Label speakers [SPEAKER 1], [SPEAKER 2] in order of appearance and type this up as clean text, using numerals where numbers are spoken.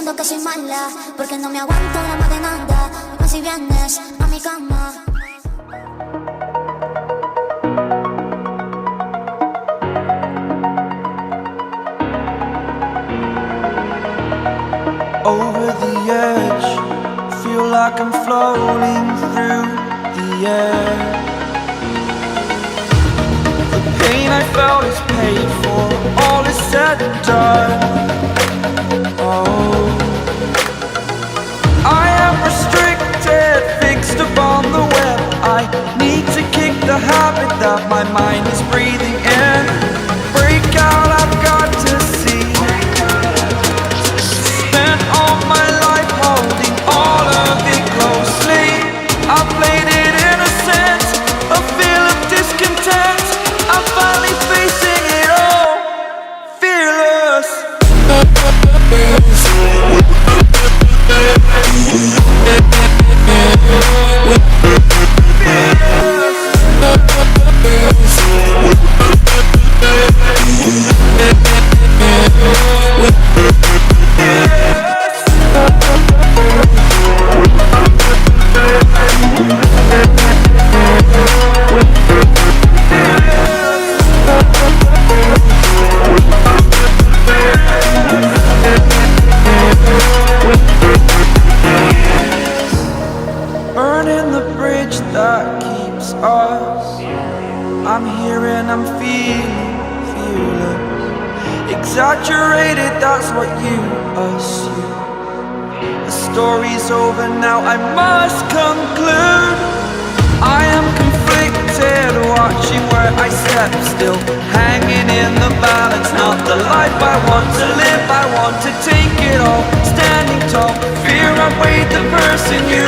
[SPEAKER 1] diciendo que soy mala, porque no me aguanto drama de nada. Dime si vienes a mi cama.
[SPEAKER 2] Over the edge, feel like I'm floating through the air. The pain I felt is paid for, all is said and done. Oh, I am restricted, fixed upon the web. I need to kick the habit that my mind is breathing in. Break out, I've got to see. Spent all my life holding all of it closely. I played it innocent, a feel of discontent. I'm finally facing it all, fearless. Burning the bridge that keeps us. I'm here and I'm feeling fearless. Exaggerated, that's what you assume. The story's over now, I must conclude. I am conflicted, watching where I step still, hanging in the balance. Not the life I want to live, I want to take it all. Standing tall, fear I weighed the person you